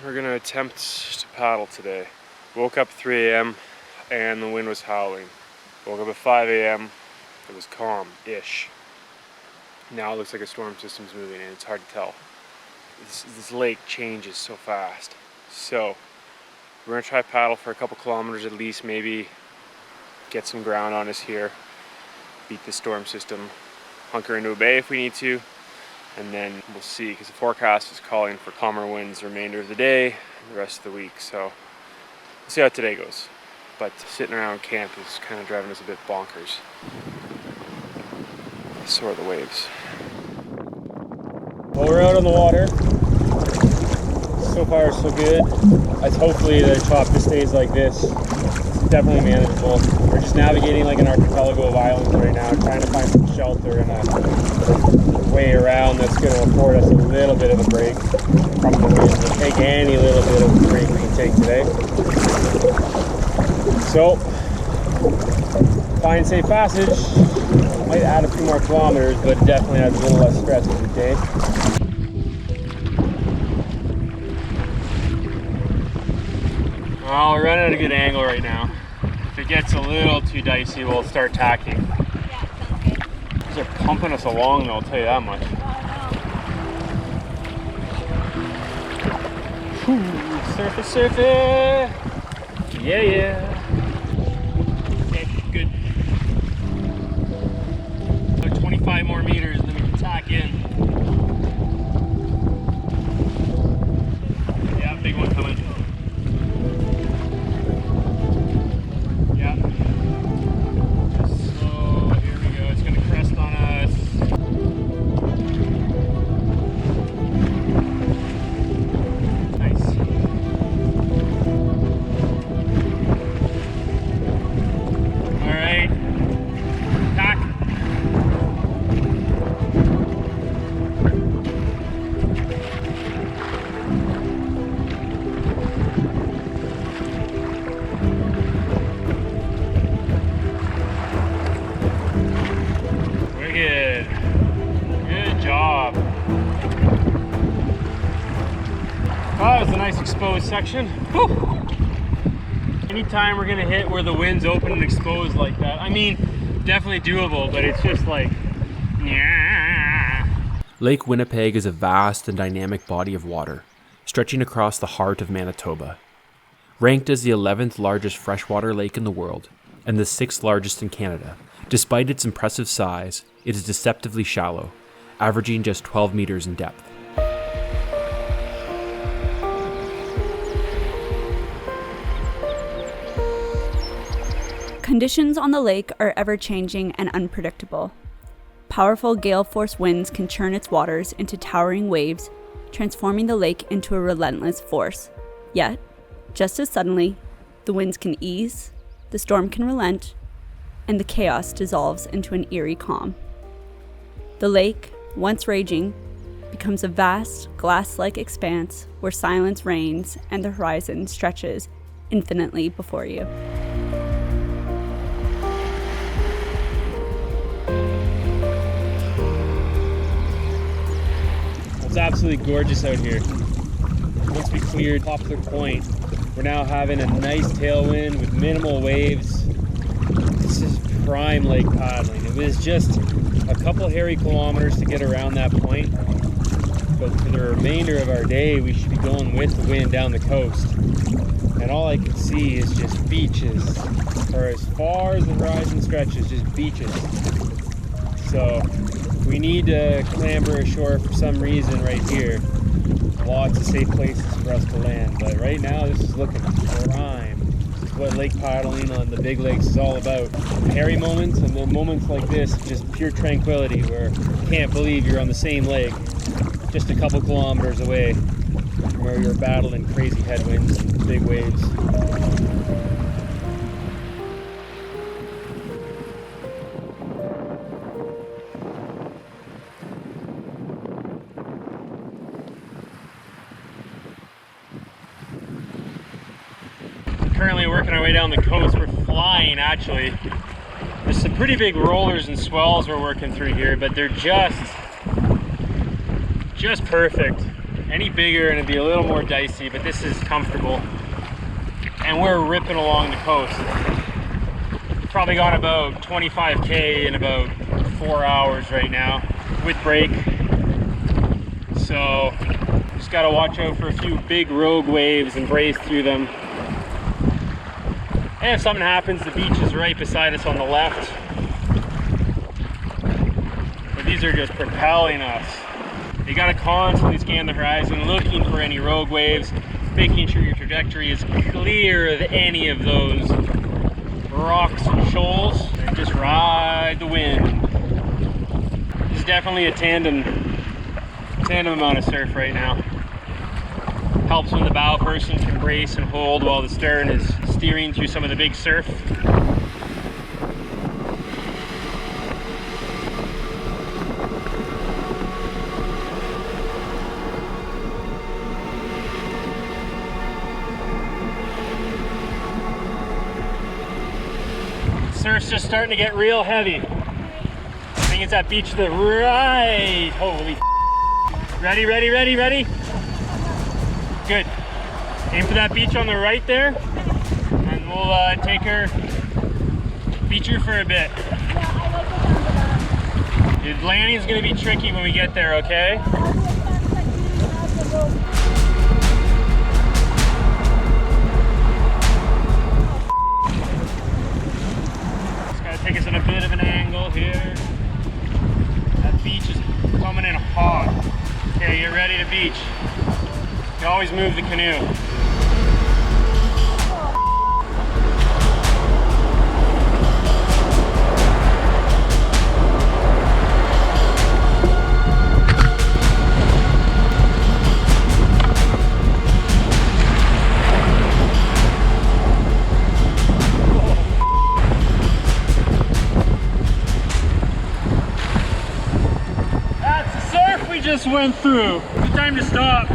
we're gonna attempt to paddle today. Woke up at 3 a.m. and the wind was howling. Woke up at 5 a.m. It was calm-ish. Now it looks like a storm system's moving in. It's hard to tell. This lake changes so fast. So we're gonna try paddle for a couple kilometers at least, maybe get some ground on us here, beat the storm system, hunker into a bay if we need to, and then we'll see, because the forecast is calling for calmer winds the remainder of the day and the rest of the week. So we'll see how today goes. But sitting around camp is kind of driving us a bit bonkers. So are the waves. Well, we're out on the water. So far, so good. Hopefully the chopper stays like this. It's definitely manageable. We're just navigating like an archipelago of islands right now, trying to find some shelter and a way around that's going to afford us a little bit of a break from the wind. We'll take any little bit of a break we can take today. So, find safe passage. Might add a few more kilometers, but definitely adds a little less stress to the day. Well, we're running at a good angle right now. If it gets a little too dicey, we'll start tacking. Yeah, sounds good. They're pumping us along, though, I'll tell you that much. Ooh, surface, surface! Yeah, yeah. Okay, good. About 25 more meters, and then we can tack in. Yeah, big one coming. Yeah. So, here we go. It's going to crest on us. Nice. All right. Tack. Wicked. Good job. Oh, that was a nice exposed section. Whew. Anytime we're gonna hit where the wind's open and exposed like that, I mean, definitely doable, but it's just like, yeah. Lake Winnipeg is a vast and dynamic body of water, stretching across the heart of Manitoba. Ranked as the 11th largest freshwater lake in the world, and the 6th largest in Canada, despite its impressive size, it is deceptively shallow, averaging just 12 meters in depth. Conditions on the lake are ever-changing and unpredictable. Powerful gale-force winds can churn its waters into towering waves, transforming the lake into a relentless force. Yet, just as suddenly, the winds can ease, the storm can relent, and the chaos dissolves into an eerie calm. The lake, once raging, becomes a vast, glass-like expanse where silence reigns and the horizon stretches infinitely before you. It's absolutely gorgeous out here. Once we cleared Poplar Point, we're now having a nice tailwind with minimal waves. This is prime lake paddling. It was just a couple hairy kilometers to get around that point, but for the remainder of our day, we should be going with the wind down the coast. And all I can see is just beaches, or as far as the horizon stretches, just beaches. So we need to clamber ashore for some reason right here. Lots of safe places for us to land, but right now this is looking prime. This is what lake paddling on the big lakes is all about. Hairy moments, and then moments like this, just pure tranquility where you can't believe you're on the same lake just a couple kilometers away from where you're battling crazy headwinds and big waves. Currently working our way down the coast. We're flying, actually. There's some pretty big rollers and swells we're working through here, but they're just perfect. Any bigger and it'd be a little more dicey, but this is comfortable. And we're ripping along the coast. Probably got about 25K in about 4 hours right now with break. So just gotta watch out for a few big rogue waves and brace through them. And if something happens, the beach is right beside us on the left. But these are just propelling us. You gotta constantly scan the horizon, looking for any rogue waves, making sure your trajectory is clear of any of those rocks and shoals, and just ride the wind. This is definitely a tandem amount of surf right now. Helps when the bow person can brace and hold while the stern is steering through some of the big surf. Surf's just starting to get real heavy. I think it's that beach to the right. Holy ready, ready, ready, ready? Good. Aim for that beach on the right there, and we'll take her, beach her for a bit. The landing's gonna be tricky when we get there, okay? Take us in a bit of an angle here. That beach is coming in hot. Okay, get ready to beach. You always move the canoe. Just went through. Good time to stop.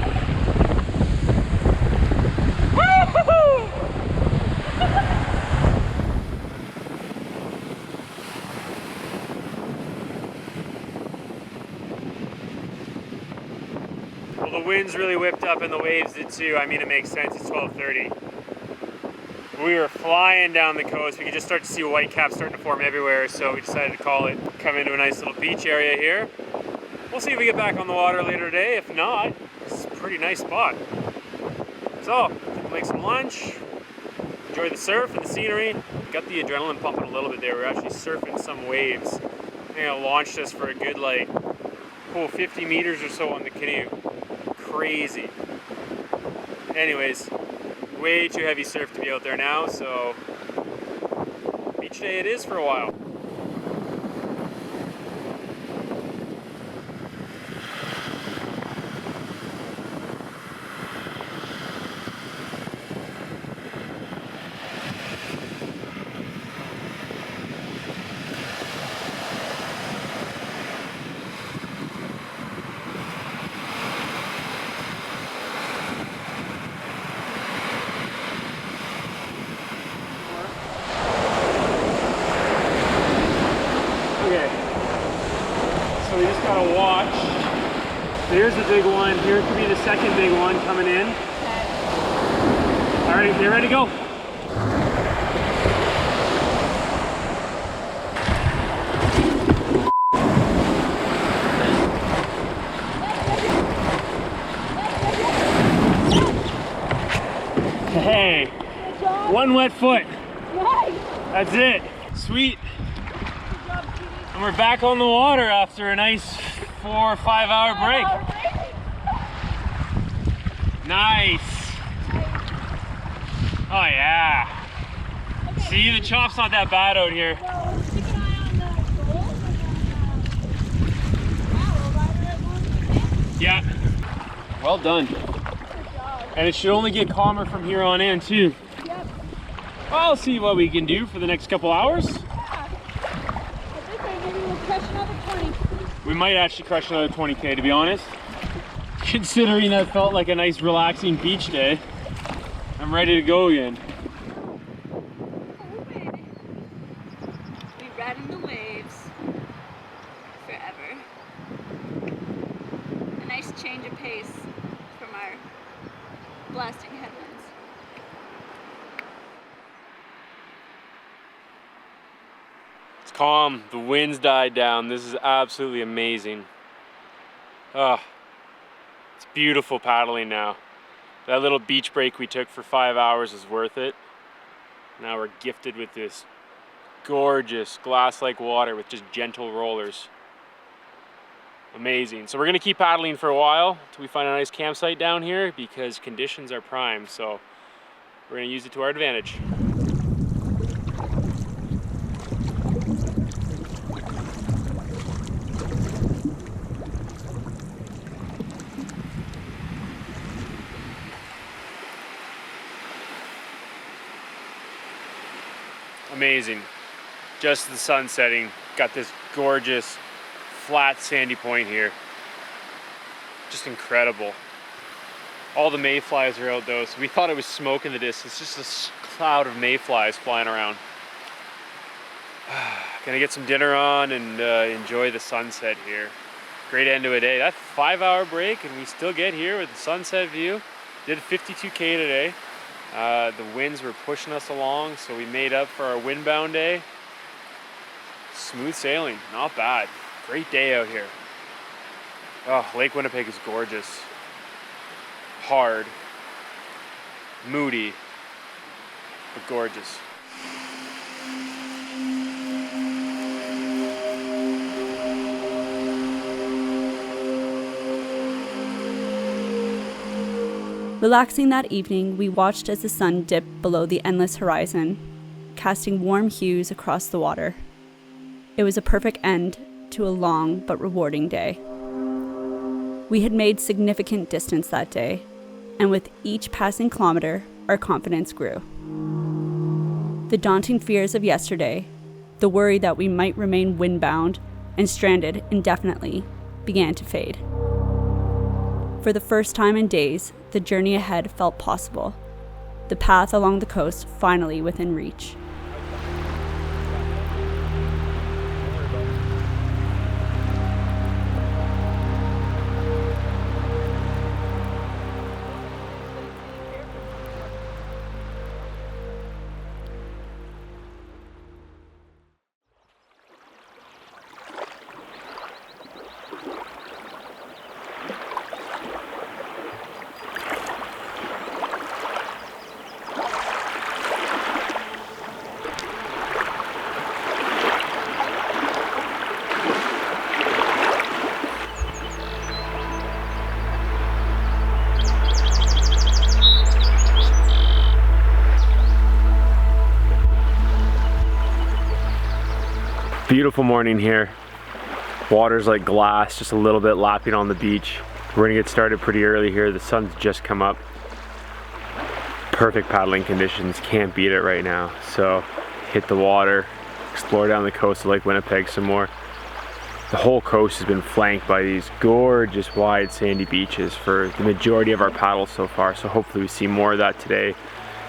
Woo-hoo-hoo! Well, the wind's really whipped up and the waves did too. I mean, it makes sense. It's 12:30. We were flying down the coast. We could just start to see white caps starting to form everywhere, so we decided to call it. Come into a nice little beach area here. We'll see if we get back on the water later today. If not, it's a pretty nice spot. So, we'll make some lunch, enjoy the surf and the scenery. Got the adrenaline pumping a little bit there. We're actually surfing some waves. I think it launched us for a good 50 meters or so on the canoe. Crazy. Anyways, way too heavy surf to be out there now, so beach day it is for a while. We just gotta watch. There's the big one. Here could be the second big one coming in. All right, get ready to go. Hey, one wet foot. That's it. Sweet. And we're back on the water after a nice 4 or 5 hour break. Nice. Oh yeah. See, the chop's not that bad out here. Yeah. Well done. And it should only get calmer from here on in too. Yep. I'll see what we can do for the next couple hours. We might actually crush another 20K, to be honest. Considering that felt like a nice relaxing beach day. I'm ready to go again. Oh, baby. We ride in the waves forever. A nice change of pace blasting headwinds. It's calm, the winds died down. This is absolutely amazing. Oh, it's beautiful paddling now. That little beach break we took for 5 hours is worth it. Now we're gifted with this gorgeous glass-like water with just gentle rollers. Amazing. So we're gonna keep paddling for a while until we find a nice campsite down here because conditions are prime. So we're gonna use it to our advantage. Amazing. Just the sun setting. Got this gorgeous flat sandy point here. Just incredible. All the mayflies are out though, so we thought it was smoke in the distance. Just a cloud of mayflies flying around. Gonna get some dinner on and enjoy the sunset here. Great end to a day. That 5-hour break and we still get here with the sunset view. Did 52K today. The winds were pushing us along, so we made up for our windbound day. Smooth sailing, not bad. Great day out here. Oh, Lake Winnipeg is gorgeous. Hard, moody, but gorgeous. Relaxing that evening, we watched as the sun dipped below the endless horizon, casting warm hues across the water. It was a perfect end to a long but rewarding day. We had made significant distance that day, and with each passing kilometer, our confidence grew. The daunting fears of yesterday, the worry that we might remain windbound and stranded indefinitely, began to fade. For the first time in days, the journey ahead felt possible, the path along the coast finally within reach. Beautiful morning here. Water's like glass, just a little bit lapping on the beach. We're gonna get started pretty early here. The sun's just come up. Perfect paddling conditions, can't beat it right now. So hit the water, explore down the coast of Lake Winnipeg some more. The whole coast has been flanked by these gorgeous wide sandy beaches for the majority of our paddles so far. So hopefully we see more of that today.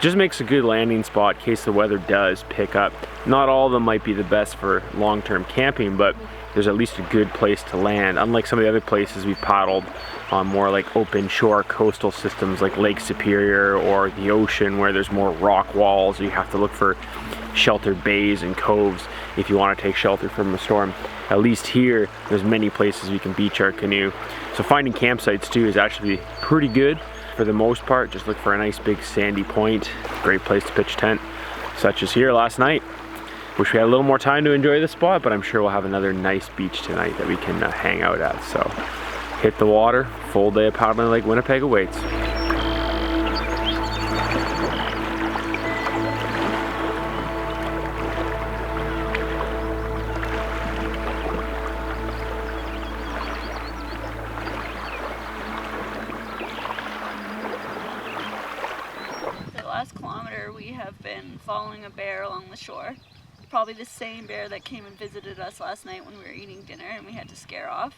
Just makes a good landing spot in case the weather does pick up. Not all of them might be the best for long-term camping, but there's at least a good place to land. Unlike some of the other places we've paddled on more like open shore coastal systems like Lake Superior or the ocean where there's more rock walls. You have to look for sheltered bays and coves if you want to take shelter from a storm. At least here, there's many places we can beach our canoe. So finding campsites too is actually pretty good. For the most part, just look for a nice big sandy point. Great place to pitch a tent, such as here last night. Wish we had a little more time to enjoy the spot, but I'm sure we'll have another nice beach tonight that we can hang out at. So hit the water, full day of paddling Lake Winnipeg awaits. Last kilometer we have been following a bear along the shore. Probably the same bear that came and visited us last night when we were eating dinner and we had to scare off.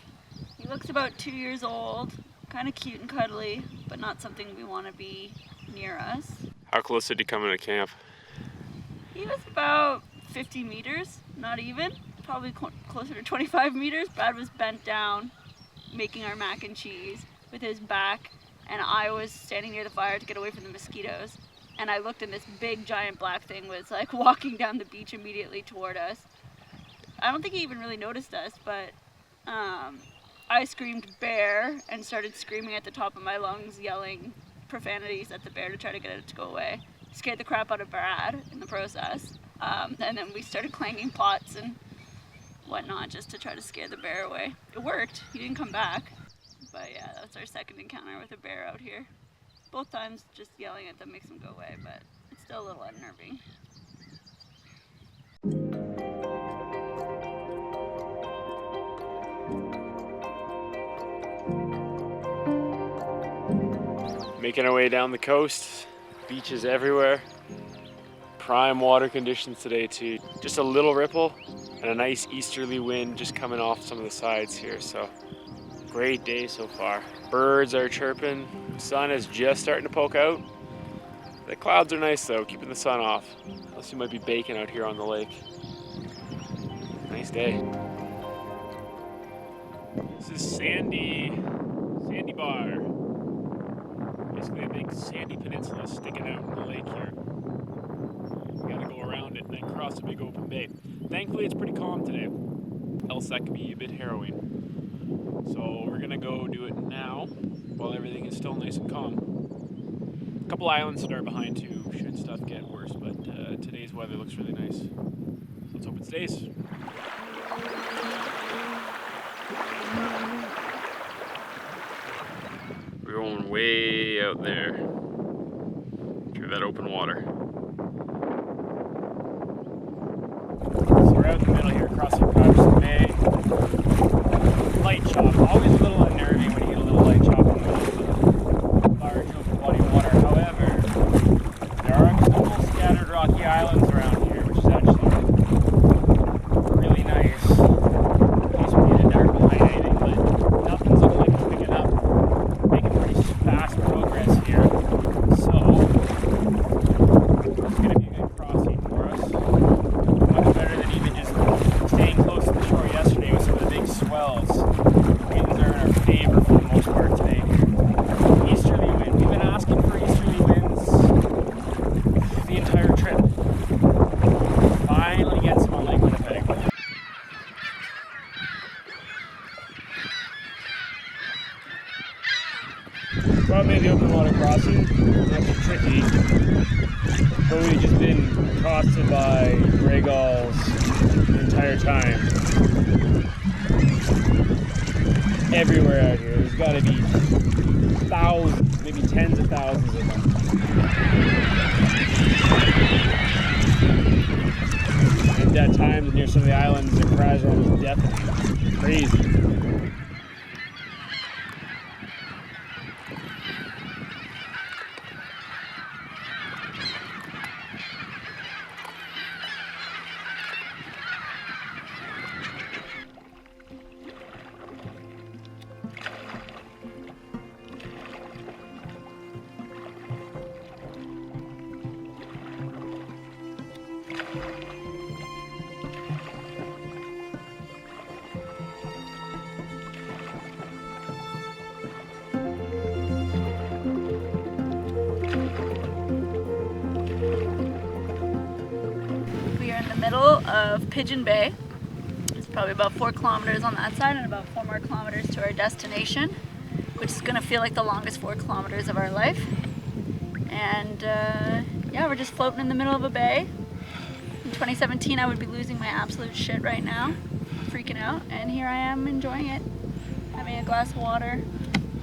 He looks about 2 years old, kind of cute and cuddly, but not something we want to be near us. How close did he come into camp? He was about 50 meters, not even, probably closer to 25 meters. Brad was bent down making our mac and cheese with his back and I was standing near the fire to get away from the mosquitoes. And I looked, and this big giant black thing was like walking down the beach immediately toward us. I don't think he even really noticed us, but I screamed bear and started screaming at the top of my lungs, yelling profanities at the bear to try to get it to go away. Scared the crap out of Brad in the process. And then we started clanging pots and whatnot just to try to scare the bear away. It worked. He didn't come back. But yeah, that's our second encounter with a bear out here. Both times just yelling at them makes them go away, but it's still a little unnerving. Making our way down the coast, beaches everywhere. Prime water conditions today too. Just a little ripple and a nice easterly wind just coming off some of the sides here. So great day so far. Birds are chirping. Sun is just starting to poke out. The clouds are nice though, keeping the sun off. Unless you might be baking out here on the lake. Nice day. This is Sandy Bar. Basically a big sandy peninsula sticking out in the lake here. You gotta go around it and then cross a big open bay. Thankfully it's pretty calm today, else that could be a bit harrowing. So we're gonna go do it now while everything is still nice and calm. A couple islands that are behind too should stuff get worse, but today's weather looks really nice. So let's hope it stays. We're going way out there through that open water. So we're out in the middle here crossing Patterson Bay. Light chop, always a little unnerving when you get a little light chop in the middle of a large open body of water. However, there are a couple scattered rocky islands around here, which is actually really nice. In case we get a dark behind anything, but nothing's looking like it's picking up. Making pretty fast progress here. So it's going to be a good crossing for us. Much better than even just staying close to the shore yesterday with some of the big swells. Winds are in our favor for the most part today. Easterly wind. We've been asking for easterly winds the entire trip. Finally get some on Lake Winnipeg. Probably the open water crossing, not too tricky, but we've just been accosted by gray gulls the entire time. Everywhere out here, there's got to be thousands, maybe tens of thousands of them. And at times near some of the islands, the cries are almost deafening. Crazy. Middle of Pigeon Bay. It's probably about 4 kilometers on that side and about 4 more kilometers to our destination, which is going to feel like the longest 4 kilometers of our life. And yeah, we're just floating in the middle of a bay. In 2017 I would be losing my absolute shit right now, freaking out, and here I am enjoying it, having a glass of water,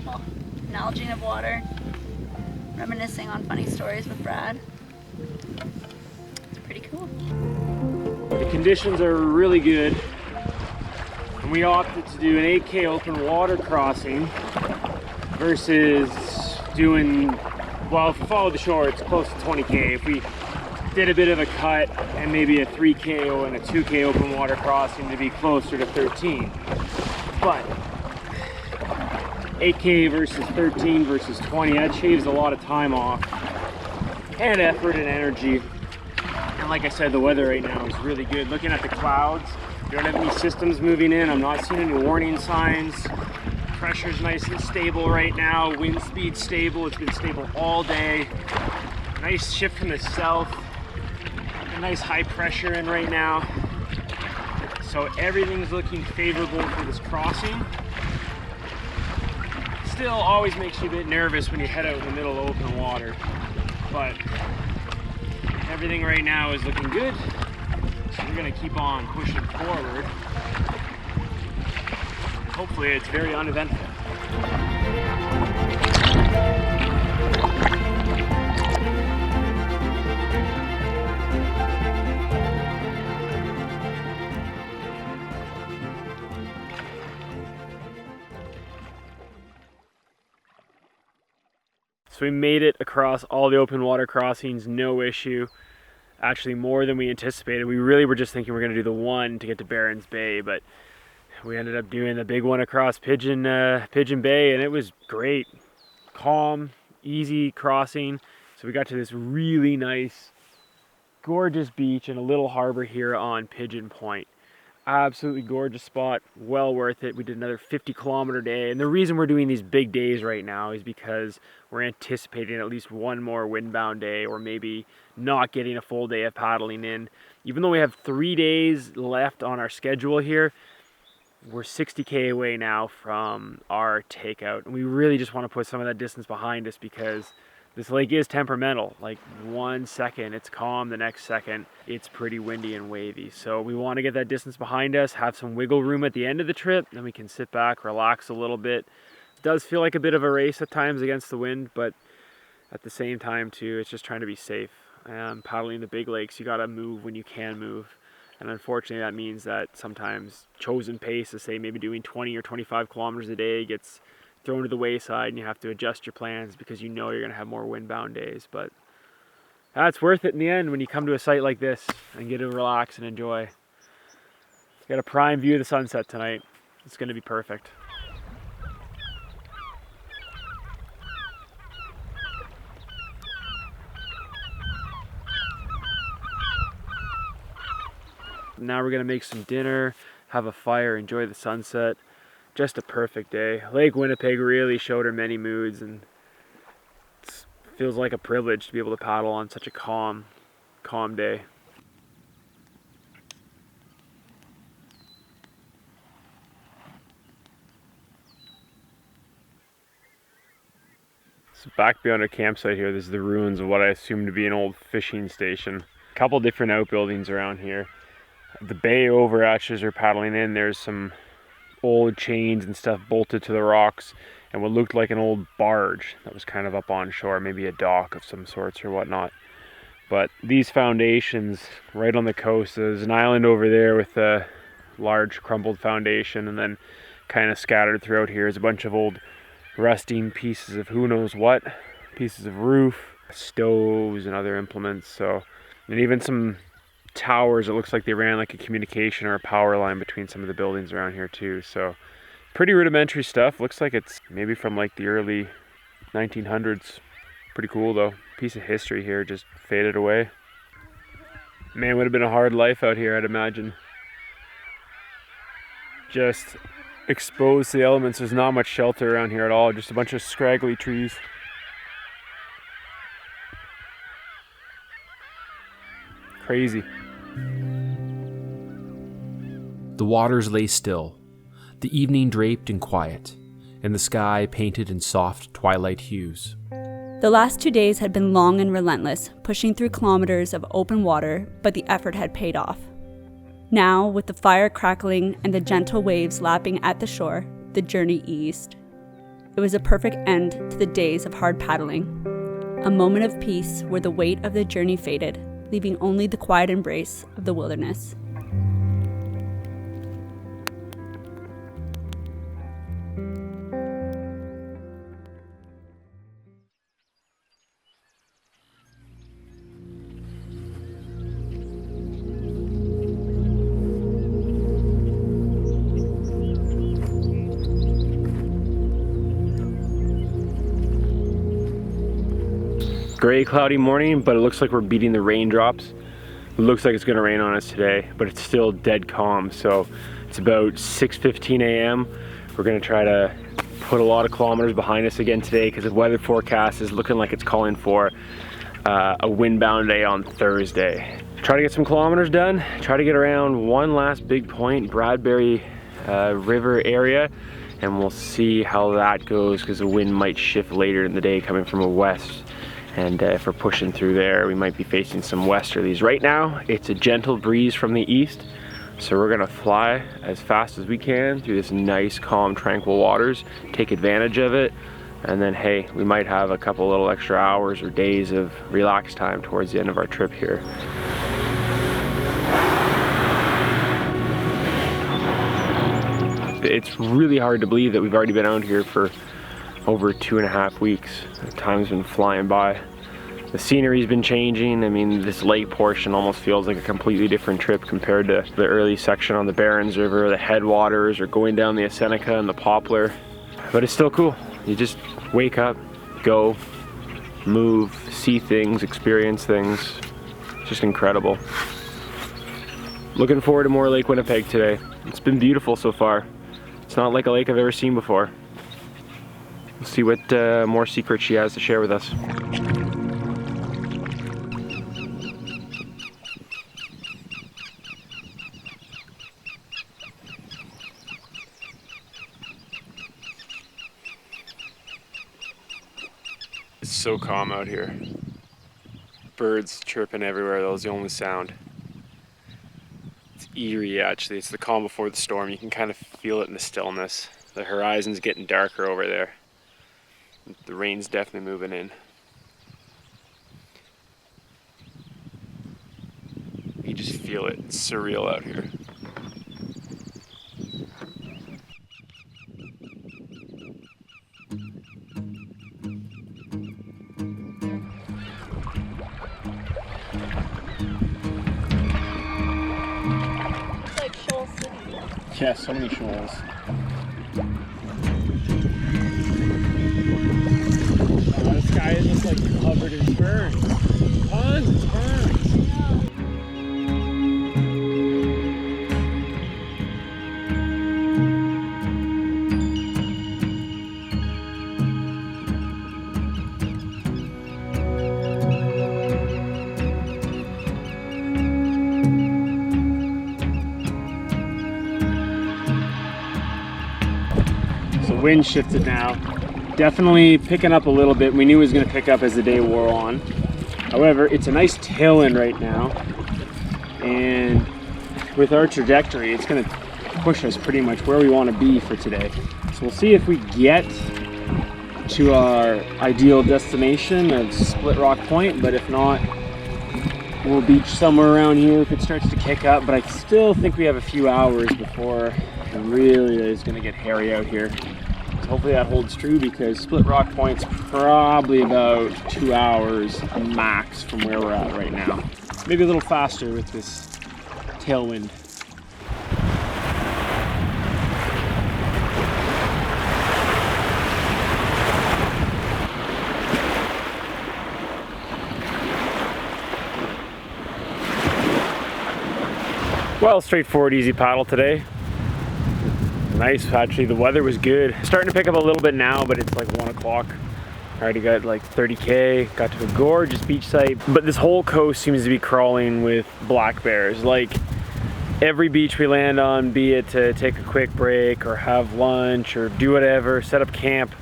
well, an Nalgene of water, reminiscing on funny stories with Brad. It's pretty cool. The conditions are really good, and we opted to do an 8K open water crossing versus doing, well, if we follow the shore it's close to 20K. If we did a bit of a cut and maybe a 3K and a 2K open water crossing, to be closer to 13. But 8K versus 13 versus 20, that shaves a lot of time off and effort and energy. And like I said, the weather right now is really good. Looking at the clouds, we don't have any systems moving in. I'm not seeing any warning signs. Pressure's nice and stable right now. Wind speed stable. It's been stable all day. Nice shift from the south. A nice high pressure in right now. So everything's looking favorable for this crossing. Still always makes you a bit nervous when you head out in the middle of open water, but everything right now is looking good. So we're gonna keep on pushing forward. Hopefully it's very uneventful. So we made it across all the open water crossings, no issue. Actually more than we anticipated. We really were just thinking we're gonna do the one to get to Barons Bay, but we ended up doing the big one across Pigeon Bay, and it was great. Calm, easy crossing. So we got to this really nice, gorgeous beach and a little harbor here on Pigeon Point. Absolutely gorgeous spot, well worth it. We did another 50-kilometer day, and the reason we're doing these big days right now is because we're anticipating at least one more windbound day, or maybe not getting a full day of paddling in. Even though we have 3 days left on our schedule here, we're 60K away now from our takeout, and we really just want to put some of that distance behind us because this lake is temperamental. Like 1 second it's calm, the next second it's pretty windy and wavy. So we want to get that distance behind us, have some wiggle room at the end of the trip, then we can sit back, relax a little bit. It does feel like a bit of a race at times against the wind, but at the same time too, it's just trying to be safe. Paddling the big lakes, you gotta move when you can move. And unfortunately that means that sometimes chosen pace of say maybe doing 20 or 25 kilometers a day gets thrown to the wayside, and you have to adjust your plans because you know you're going to have more windbound days. But that's worth it in the end when you come to a site like this and get to relax and enjoy. Got a prime view of the sunset tonight. It's going to be perfect. Now we're going to make some dinner, have a fire, enjoy the sunset. Just a perfect day. Lake Winnipeg really showed her many moods, and it feels like a privilege to be able to paddle on such a calm day. So back beyond our campsite here, this is the ruins of what I assume to be an old fishing station. A couple different outbuildings around here. The bay over as you're paddling in, there's some old chains and stuff bolted to the rocks, and what looked like an old barge that was kind of up on shore, maybe a dock of some sorts or whatnot. But these foundations right on the coast, there's an island over there with a large crumbled foundation, and then kind of scattered throughout here is a bunch of old rusting pieces of who knows what, pieces of roof, stoves and other implements. So, and even some towers, it looks like they ran like a communication or a power line between some of the buildings around here too. So pretty rudimentary stuff. Looks like it's maybe from like the early 1900s. Pretty cool though. Piece of history here just faded away. Man, would have been a hard life out here, I'd imagine. Just exposed to the elements. There's not much shelter around here at all, just a bunch of scraggly trees. Crazy. The waters lay still, the evening draped in quiet, and the sky painted in soft twilight hues. The last 2 days had been long and relentless, pushing through kilometers of open water, but the effort had paid off. Now, with the fire crackling and the gentle waves lapping at the shore, the journey eased. It was a perfect end to the days of hard paddling. A moment of peace where the weight of the journey faded, leaving only the quiet embrace of the wilderness. Gray, cloudy morning, but it looks like we're beating the raindrops. It looks like it's gonna rain on us today, but it's still dead calm. So it's about 6:15 a.m. We're gonna try to put a lot of kilometers behind us again today because the weather forecast is looking like it's calling for a windbound day on Thursday. Try to get some kilometers done, try to get around one last big point, Bradbury River area, and we'll see how that goes because the wind might shift later in the day coming from a west. And if we're pushing through there, we might be facing some westerlies. Right now, it's a gentle breeze from the east, so we're gonna fly as fast as we can through this nice, calm, tranquil waters, take advantage of it, and then hey, we might have a couple little extra hours or days of relax time towards the end of our trip here. It's really hard to believe that we've already been out here for over 2.5 weeks. Time's been flying by. The scenery's been changing. I mean, this lake portion almost feels like a completely different trip compared to the early section on the Barons River, the headwaters, or going down the Seneca and the Poplar. But it's still cool. You just wake up, go, move, see things, experience things. It's just incredible. Looking forward to more Lake Winnipeg today. It's been beautiful so far. It's not like a lake I've ever seen before. We'll see what more secrets she has to share with us. It's so calm out here. Birds chirping everywhere, that was the only sound. It's eerie actually, it's the calm before the storm. You can kind of feel it in the stillness. The horizon's getting darker over there. The rain's definitely moving in. You just feel it, it's surreal out here. Yeah, so many shoals. This sky is just like covered in ferns. Tons of ferns. Wind shifted now. Definitely picking up a little bit. We knew it was going to pick up as the day wore on. However, it's a nice tailwind right now. And with our trajectory, it's going to push us pretty much where we want to be for today. So we'll see if we get to our ideal destination of Split Rock Point, but if not, we'll beach somewhere around here if it starts to kick up. But I still think we have a few hours before it really is going to get hairy out here. Hopefully that holds true because Split Rock Point's probably about 2 hours max from where we're at right now. Maybe a little faster with this tailwind. Well, straightforward, easy paddle today. Nice, actually, the weather was good. Starting to pick up a little bit now, but it's like 1 o'clock. Already got like 30K, got to a gorgeous beach site. But this whole coast seems to be crawling with black bears. Like every beach we land on, be it to take a quick break or have lunch or do whatever, set up camp,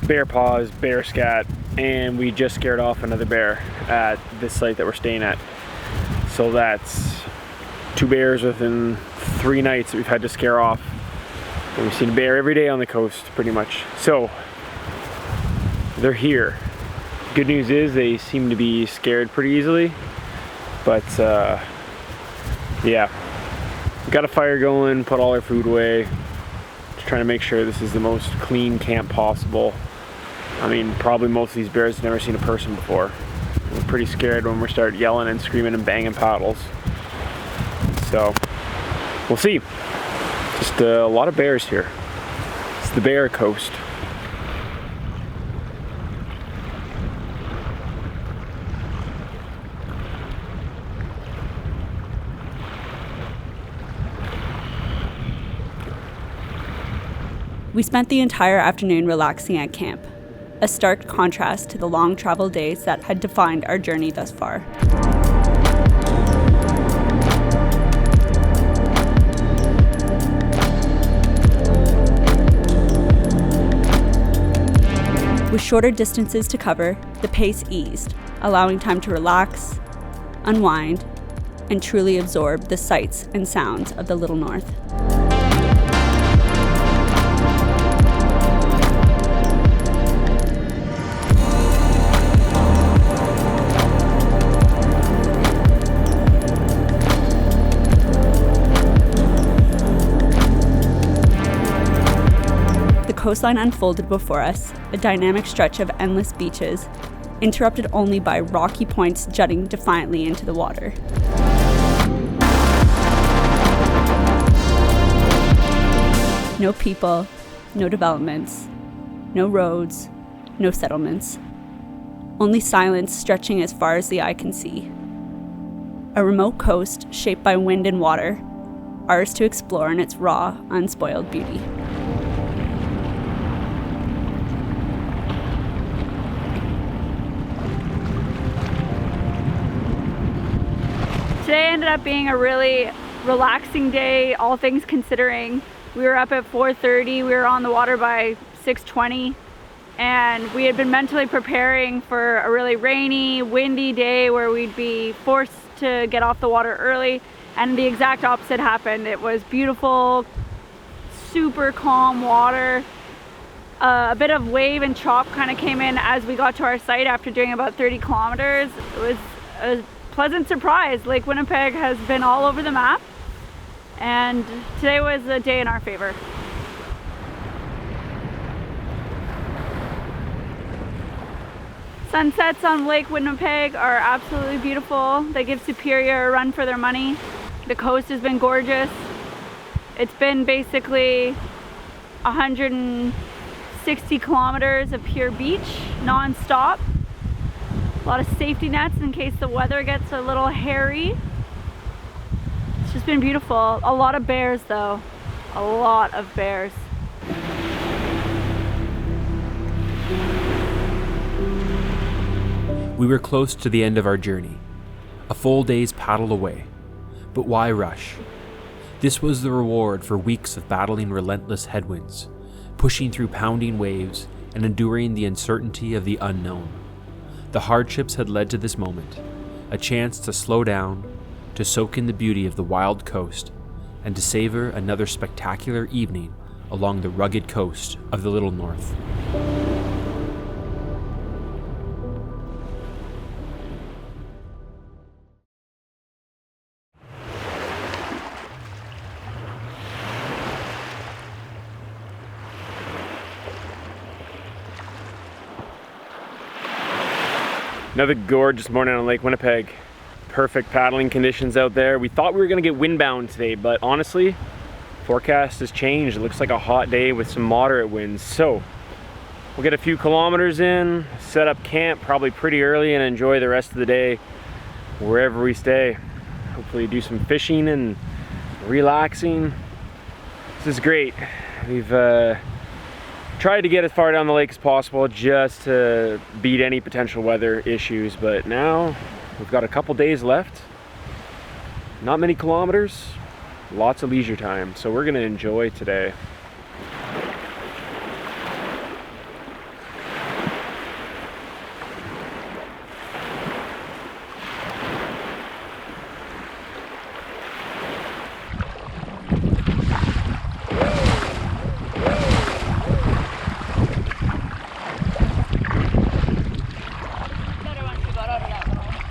bear paws, bear scat, and we just scared off another bear at this site that we're staying at. So that's 2 bears within 3 nights that we've had to scare off. And we've seen a bear every day on the coast, pretty much. So, they're here. Good news is they seem to be scared pretty easily. But, yeah. We got a fire going, put all our food away. Just trying to make sure this is the most clean camp possible. I mean, probably most of these bears have never seen a person before. We're pretty scared when we start yelling and screaming and banging paddles. So, we'll see. Just a lot of bears here. It's the bear coast. We spent the entire afternoon relaxing at camp, a stark contrast to the long travel days that had defined our journey thus far. With shorter distances to cover, the pace eased, allowing time to relax, unwind, and truly absorb the sights and sounds of the Little North. The coastline unfolded before us, a dynamic stretch of endless beaches, interrupted only by rocky points jutting defiantly into the water. No people, no developments, no roads, no settlements. Only silence stretching as far as the eye can see. A remote coast shaped by wind and water, ours to explore in its raw, unspoiled beauty. Today ended up being a really relaxing day, all things considering. We were up at 4:30, we were on the water by 6:20, and we had been mentally preparing for a really rainy, windy day where we'd be forced to get off the water early, and the exact opposite happened. It was beautiful, super calm water. A bit of wave and chop kind of came in as we got to our site after doing about 30 kilometers. It was a pleasant surprise. Lake Winnipeg has been all over the map, and today was a day in our favor. Sunsets on Lake Winnipeg are absolutely beautiful. They give Superior a run for their money. The coast has been gorgeous. It's been basically 160 kilometers of pure beach, non-stop. A lot of safety nets in case the weather gets a little hairy. It's just been beautiful. A lot of bears though. A lot of bears. We were close to the end of our journey, a full day's paddle away. But why rush? This was the reward for weeks of battling relentless headwinds, pushing through pounding waves, and enduring the uncertainty of the unknown. The hardships had led to this moment, a chance to slow down, to soak in the beauty of the wild coast, and to savor another spectacular evening along the rugged coast of the Little North. Another gorgeous morning on Lake Winnipeg. Perfect paddling conditions out there. We thought we were gonna get windbound today, but honestly, forecast has changed. It looks like a hot day with some moderate winds. So we'll get a few kilometers in, set up camp probably pretty early, and enjoy the rest of the day wherever we stay. Hopefully do some fishing and relaxing. This is great. We've tried to get as far down the lake as possible just to beat any potential weather issues, but now we've got a couple days left. Not many kilometers, lots of leisure time, so we're gonna enjoy today.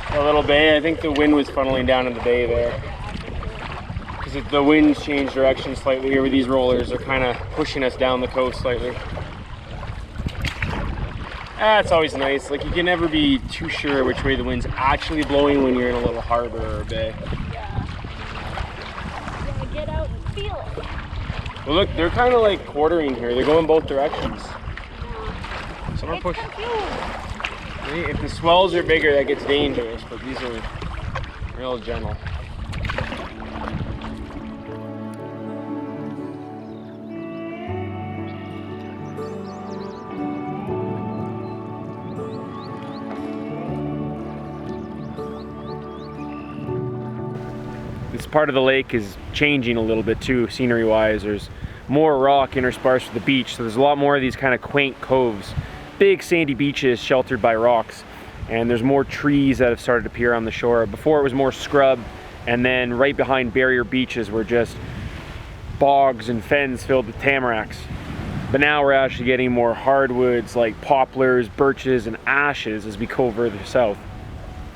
A little bay. I think the wind was funneling down in the bay there, because the wind's changed direction slightly here with these rollers. They're kind of pushing us down the coast slightly. It's always nice. Like, you can never be too sure which way the wind's actually blowing when you're in a little harbor or a bay. Yeah. You gotta get out and feel it. Well, look, they're kind of like quartering here. They're going both directions. Some are pushing. If the swells are bigger, that gets dangerous, but these are real gentle. this part of the lake is changing a little bit too, scenery-wise. There's more rock interspersed with the beach, so there's a lot more of these kind of quaint coves. Big sandy beaches sheltered by rocks, and there's more trees that have started to appear on the shore. Before it was more scrub, and then right behind barrier beaches were just bogs and fens filled with tamaracks. But now we're actually getting more hardwoods like poplars, birches, and ashes as we go further south.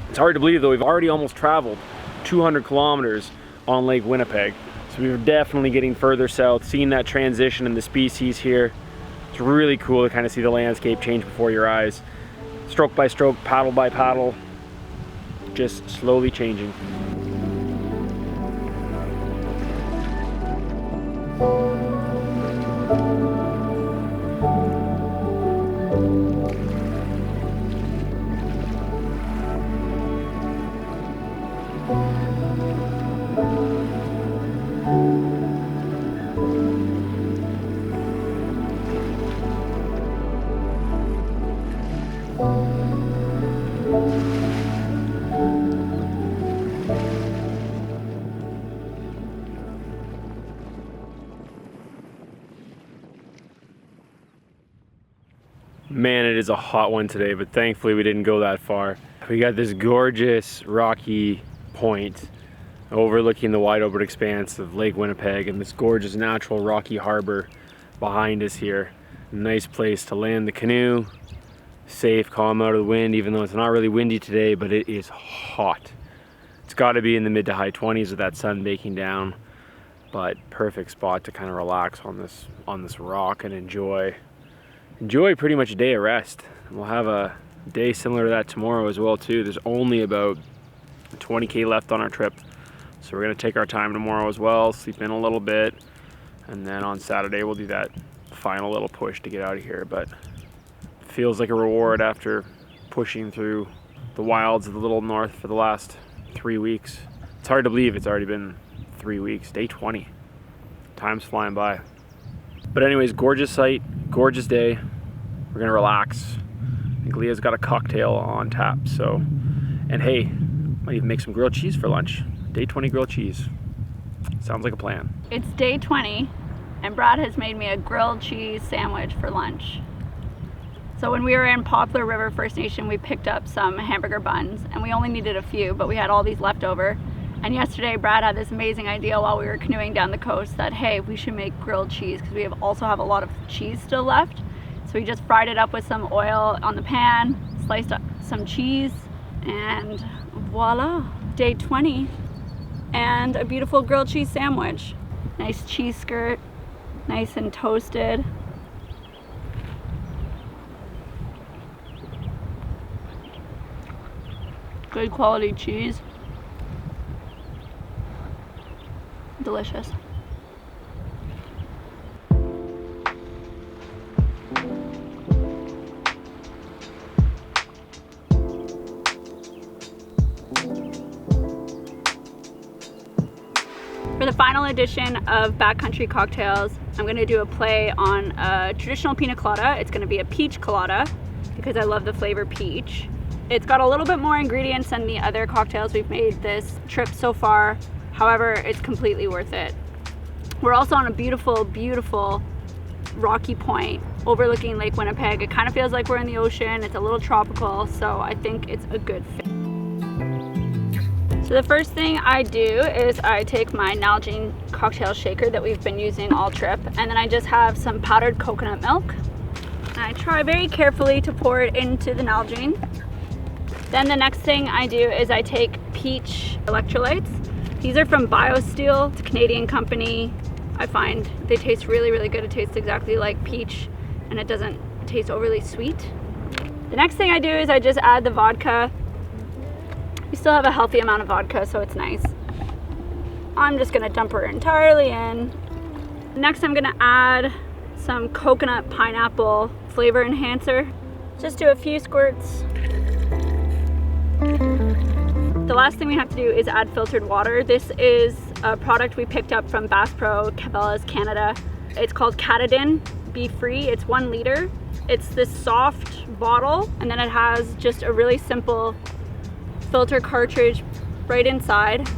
It's hard to believe though, we've already almost traveled 200 kilometers on Lake Winnipeg. So we're definitely getting further south, seeing that transition in the species here. It's really cool to kind of see the landscape change before your eyes. Stroke by stroke, paddle by paddle, just slowly changing. Man, it is a hot one today, but thankfully we didn't go that far. We got this gorgeous rocky point overlooking the wide open expanse of Lake Winnipeg and this gorgeous natural rocky harbor behind us here. Nice place to land the canoe, safe, calm out of the wind, even though it's not really windy today, but it is hot. It's got to be in the mid to high 20s with that sun baking down, but perfect spot to kind of relax on this rock and enjoy pretty much a day of rest. We'll have a day similar to that tomorrow as well too. There's only about 20K left on our trip, so we're gonna take our time tomorrow as well, sleep in a little bit, and then on Saturday we'll do that final little push to get out of here. But it feels like a reward after pushing through the wilds of the little north for the last 3 weeks. It's hard to believe it's already been 3 weeks, day 20. Time's flying by. But anyways, gorgeous sight, gorgeous day. We're gonna relax. I think Leah's got a cocktail on tap, so. And hey, might even make some grilled cheese for lunch. Day 20 grilled cheese. Sounds like a plan. It's day 20 and Brad has made me a grilled cheese sandwich for lunch. So when we were in Poplar River First Nation, we picked up some hamburger buns and we only needed a few, but we had all these left over. And yesterday Brad had this amazing idea while we were canoeing down the coast that, hey, we should make grilled cheese because we also have a lot of cheese still left. So we just fried it up with some oil on the pan, sliced up some cheese, and voila, day 20 and a beautiful grilled cheese sandwich. Nice cheese skirt, nice and toasted. Good quality cheese. Delicious. For the final edition of Backcountry Cocktails, I'm going to do a play on a traditional pina colada. It's going to be a peach colada because I love the flavor peach. It's got a little bit more ingredients than the other cocktails we've made this trip so far. However, it's completely worth it. We're also on a beautiful, beautiful rocky point overlooking Lake Winnipeg. It kind of feels like we're in the ocean. It's a little tropical, so I think it's a good fit. So the first thing I do is I take my Nalgene cocktail shaker that we've been using all trip, and then I just have some powdered coconut milk. And I try very carefully to pour it into the Nalgene. Then the next thing I do is I take peach electrolytes. These are from BioSteel. It's a Canadian company. I find they taste really, really good. It tastes exactly like peach and it doesn't taste overly sweet. The next thing I do is I just add the vodka. We still have a healthy amount of vodka, so it's nice. I'm just gonna dump her entirely in. Next, I'm gonna add some coconut pineapple flavor enhancer. Just do a few squirts. The last thing we have to do is add filtered water. This is a product we picked up from Bass Pro Cabela's Canada. It's called Katadyn Be Free. It's 1 liter. It's this soft bottle, and then it has just a really simple filter cartridge right inside.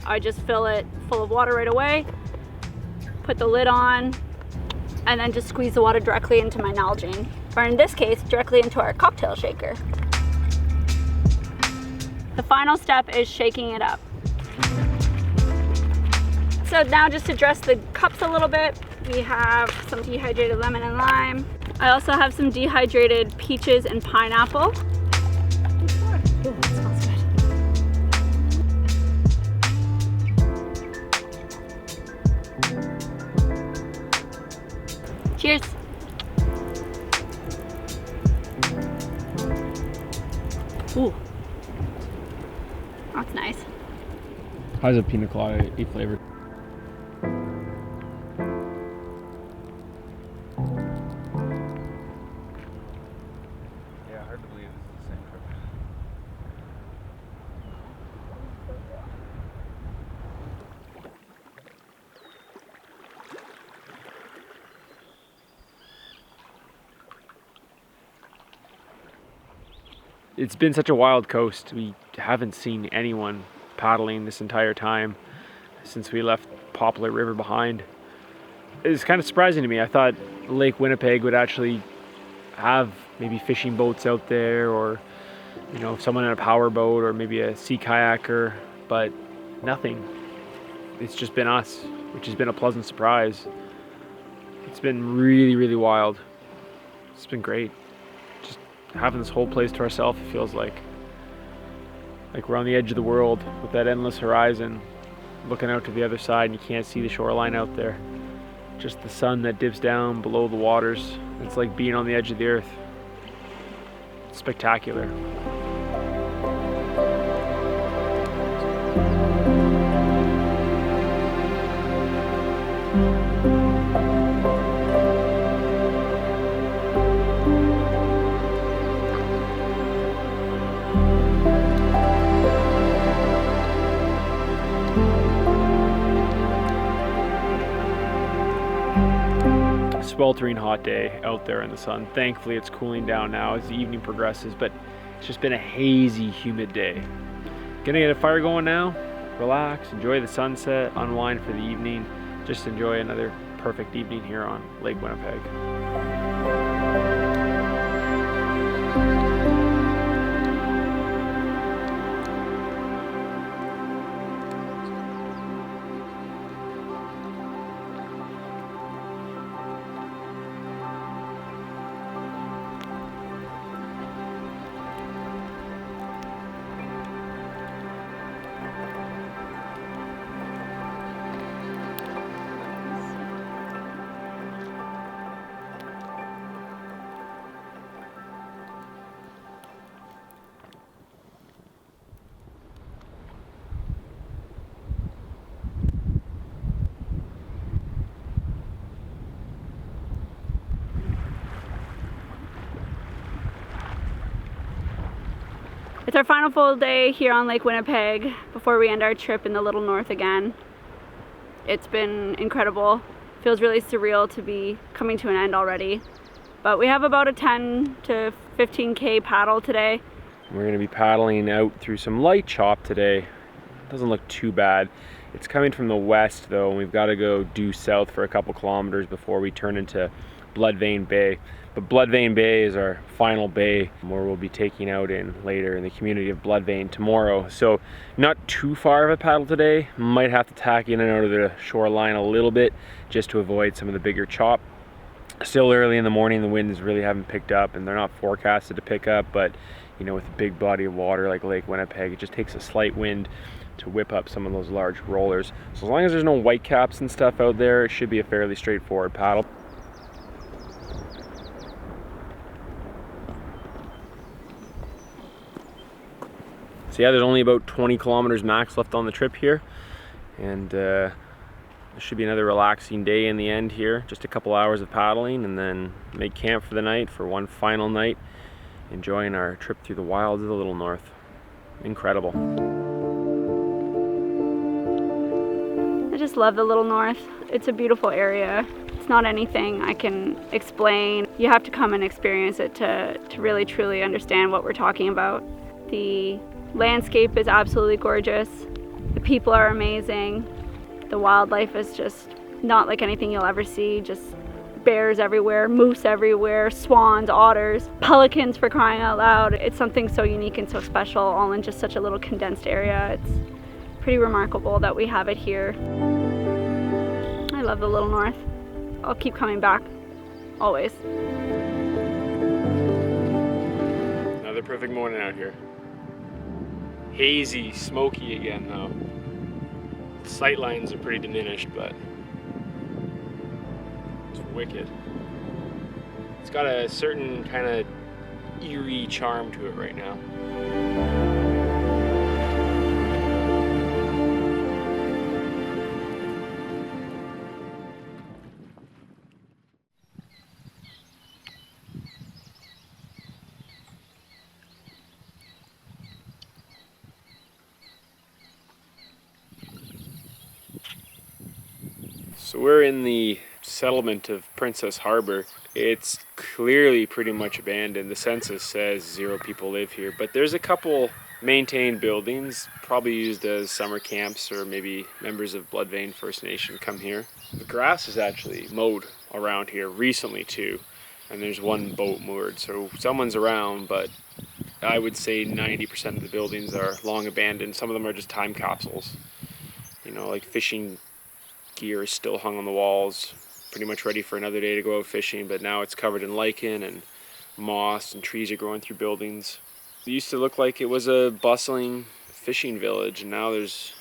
I just fill it full of water right away, put the lid on, and then just squeeze the water directly into my Nalgene, or in this case, directly into our cocktail shaker. The final step is shaking it up. So now just to dress the cups a little bit, we have some dehydrated lemon and lime. I also have some dehydrated peaches and pineapple. Ooh, that smells good. Cheers. Ooh, that's nice. How's a pina colada flavored? Yeah, hard to believe this is the same trip. It's been such a wild coast. We haven't seen anyone paddling this entire time since we left Poplar River behind. It's kind of surprising to me. I thought Lake Winnipeg would actually have maybe fishing boats out there, or you know, someone in a power boat, or maybe a sea kayaker, but nothing. It's just been us, which has been a pleasant surprise. It's been really, really wild. It's been great. Just having this whole place to ourselves, it feels like we're on the edge of the world with that endless horizon, looking out to the other side, and you can't see the shoreline out there. Just the sun that dips down below the waters. It's like being on the edge of the earth. It's spectacular. Sweltering hot day out there in the sun. Thankfully it's cooling down now as the evening progresses, but it's just been a hazy, humid day. Gonna get a fire going now, relax, enjoy the sunset, unwind for the evening, just enjoy another perfect evening here on Lake Winnipeg. It's our final full day here on Lake Winnipeg before we end our trip in the Little North again. It's been incredible. Feels really surreal to be coming to an end already. But we have about a 10 to 15K paddle today. We're gonna be paddling out through some light chop today. Doesn't look too bad. It's coming from the west though, and we've got to go due south for a couple kilometers before we turn into Bloodvein Bay. But Bloodvein Bay is our final bay where we'll be taking out in later in the community of Bloodvein tomorrow. So not too far of a paddle today. Might have to tack in and out of the shoreline a little bit just to avoid some of the bigger chop. Still early in the morning, the winds really haven't picked up and they're not forecasted to pick up, but you know, with a big body of water like Lake Winnipeg, it just takes a slight wind to whip up some of those large rollers. So as long as there's no whitecaps and stuff out there, it should be a fairly straightforward paddle. So yeah, there's only about 20 kilometers max left on the trip here, and it should be another relaxing day in the end here. Just a couple hours of paddling and then make camp for the night for one final night, enjoying our trip through the wilds of the Little North. Incredible. I just love the Little North. It's a beautiful area. It's not anything I can explain. You have to come and experience it to really truly understand what we're talking about. The landscape is absolutely gorgeous. The people are amazing. The wildlife is just not like anything you'll ever see. Just bears everywhere, moose everywhere, swans, otters, pelicans, for crying out loud. It's something so unique and so special, all in just such a little condensed area. It's pretty remarkable that we have it here. I love the Little North. I'll keep coming back, always. Another perfect morning out here. Hazy, smoky again though. Sight lines are pretty diminished, but it's wicked. It's got a certain kind of eerie charm to it right now. So we're in the settlement of Princess Harbor. It's clearly pretty much abandoned. The census says 0 people live here, but there's a couple maintained buildings, probably used as summer camps, or maybe members of Bloodvein First Nation come here. The grass is actually mowed around here recently too, and there's one boat moored, so someone's around, but I would say 90% of the buildings are long abandoned. Some of them are just time capsules. You know, like fishing gear is still hung on the walls, pretty much ready for another day to go out fishing, but now it's covered in lichen and moss, and trees are growing through buildings. It used to look like it was a bustling fishing village, and now there's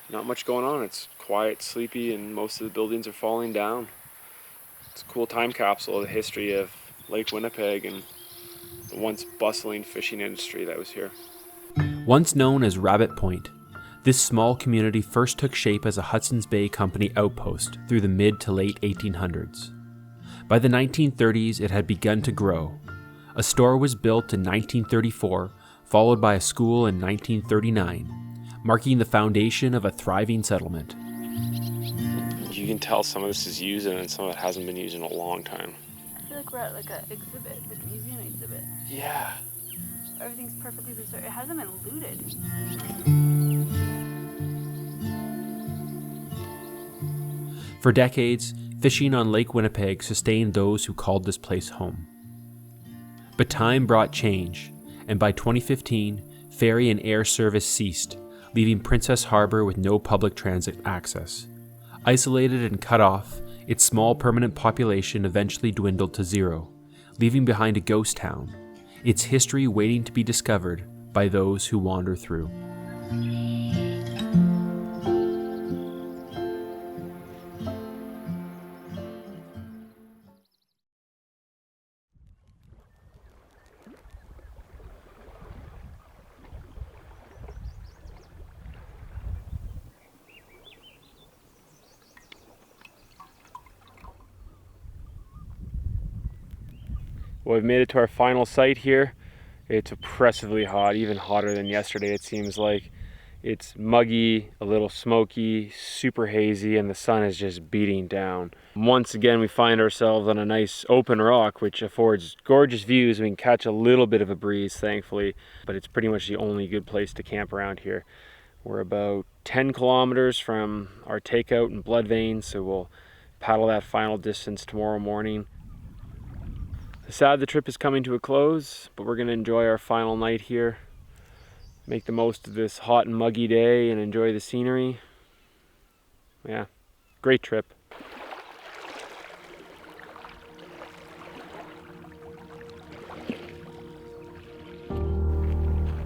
not much going on. It's quiet, sleepy, and most of the buildings are falling down. It's a cool time capsule of the history of Lake Winnipeg and the once bustling fishing industry that was here. Once known as Rabbit Point, this small community first took shape as a Hudson's Bay Company outpost through the mid to late 1800s. By the 1930s, it had begun to grow. A store was built in 1934, followed by a school in 1939, marking the foundation of a thriving settlement. You can tell some of this is used and some of it hasn't been used in a long time. I feel like we're at like an exhibit, like a museum exhibit. Yeah. Everything's perfectly preserved. It hasn't been looted. For decades, fishing on Lake Winnipeg sustained those who called this place home. But time brought change, and by 2015, ferry and air service ceased, leaving Princess Harbor with no public transit access. Isolated and cut off, its small permanent population eventually dwindled to 0, leaving behind a ghost town, its history waiting to be discovered by those who wander through. Well, we've made it to our final site here. It's oppressively hot, even hotter than yesterday it seems like. It's muggy, a little smoky, super hazy, and the sun is just beating down. Once again, we find ourselves on a nice open rock, which affords gorgeous views. We can catch a little bit of a breeze, thankfully, but it's pretty much the only good place to camp around here. We're about 10 kilometers from our takeout in Bloodvein, so we'll paddle that final distance tomorrow morning. Sad the trip is coming to a close, but we're going to enjoy our final night here, make the most of this hot and muggy day, and enjoy the scenery. Yeah, great trip.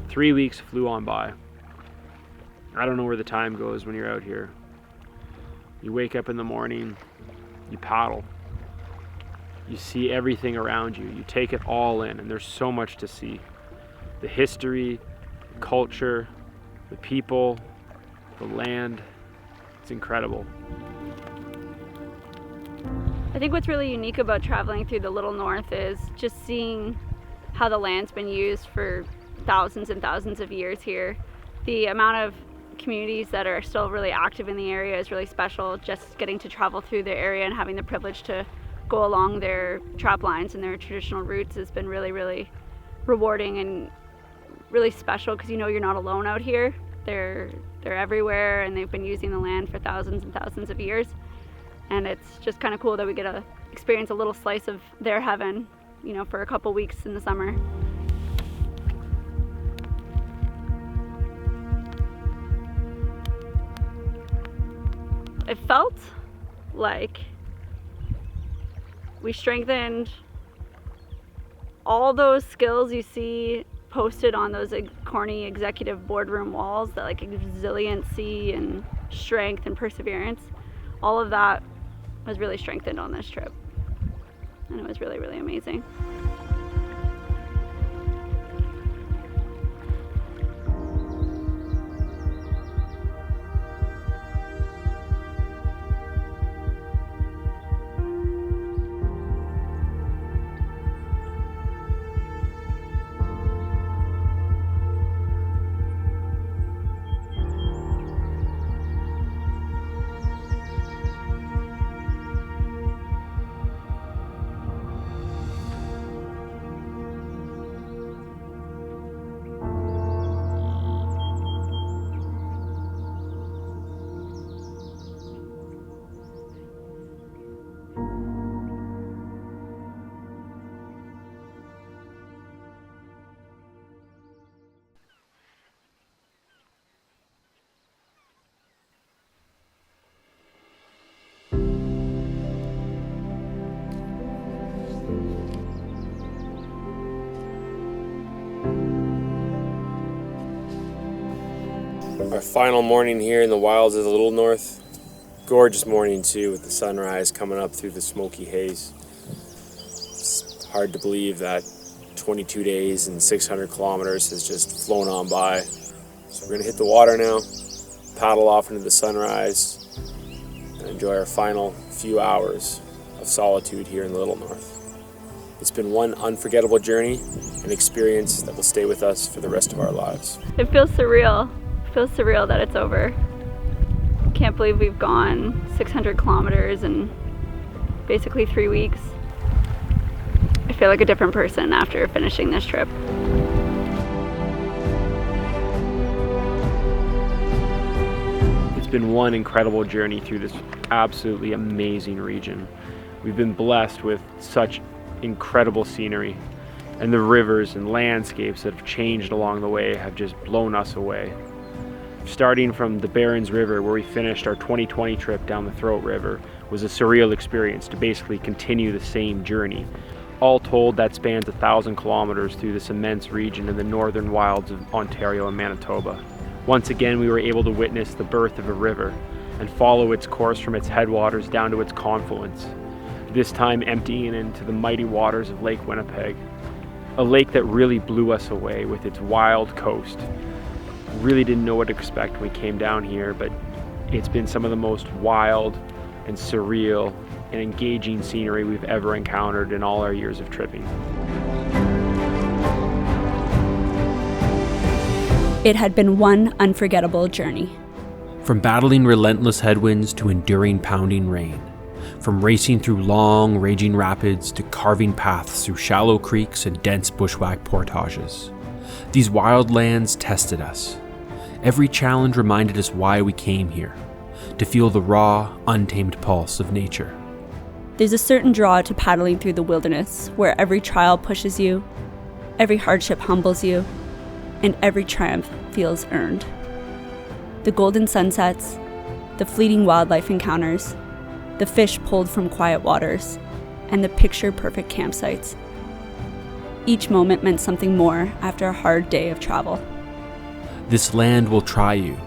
Three weeks flew on by. I don't know where the time goes when you're out here. You wake up in the morning, you paddle. You see everything around you. You take it all in, and there's so much to see. The history, the culture, the people, the land. It's incredible. I think what's really unique about traveling through the Little North is just seeing how the land's been used for thousands and thousands of years here. The amount of communities that are still really active in the area is really special. Just getting to travel through the area and having the privilege to go along their trap lines and their traditional routes has been really, really rewarding and really special, because you know you're not alone out here. There They're everywhere, and they've been using the land for thousands and thousands of years. And it's just kind of cool that we get to experience a little slice of their heaven, you know, for a couple weeks in the summer. It felt like we strengthened all those skills you see posted on those corny executive boardroom walls, that like resiliency and strength and perseverance. All of that was really strengthened on this trip, and it was really, really amazing. Our final morning here in the wilds of the Little North. Gorgeous morning too, with the sunrise coming up through the smoky haze. It's hard to believe that 22 days and 600 kilometers has just flown on by. So we're gonna hit the water now, paddle off into the sunrise, and enjoy our final few hours of solitude here in the Little North. It's been one unforgettable journey, an experience that will stay with us for the rest of our lives. It feels surreal. It feels surreal that it's over. Can't believe we've gone 600 kilometers in basically 3 weeks. I feel like a different person after finishing this trip. It's been one incredible journey through this absolutely amazing region. We've been blessed with such incredible scenery, and the rivers and landscapes that have changed along the way have just blown us away. Starting from the Barrens River, where we finished our 2020 trip down the Throat River, was a surreal experience to basically continue the same journey. All told, that spans 1,000 kilometers through this immense region in the northern wilds of Ontario and Manitoba. Once again, we were able to witness the birth of a river and follow its course from its headwaters down to its confluence, this time emptying into the mighty waters of Lake Winnipeg, a lake that really blew us away with its wild coast. Really didn't know what to expect when we came down here, but it's been some of the most wild and surreal and engaging scenery we've ever encountered in all our years of tripping. It had been one unforgettable journey. From battling relentless headwinds to enduring pounding rain, from racing through long, raging rapids to carving paths through shallow creeks and dense bushwhack portages, these wild lands tested us. Every challenge reminded us why we came here, to feel the raw, untamed pulse of nature. There's a certain draw to paddling through the wilderness, where every trial pushes you, every hardship humbles you, and every triumph feels earned. The golden sunsets, the fleeting wildlife encounters, the fish pulled from quiet waters, and the picture-perfect campsites. Each moment meant something more after a hard day of travel. This land will try you.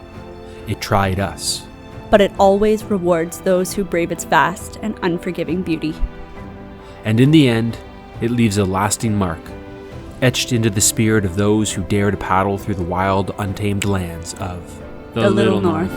It tried us. But it always rewards those who brave its vast and unforgiving beauty. And in the end, it leaves a lasting mark, etched into the spirit of those who dare to paddle through the wild, untamed lands of the Little North.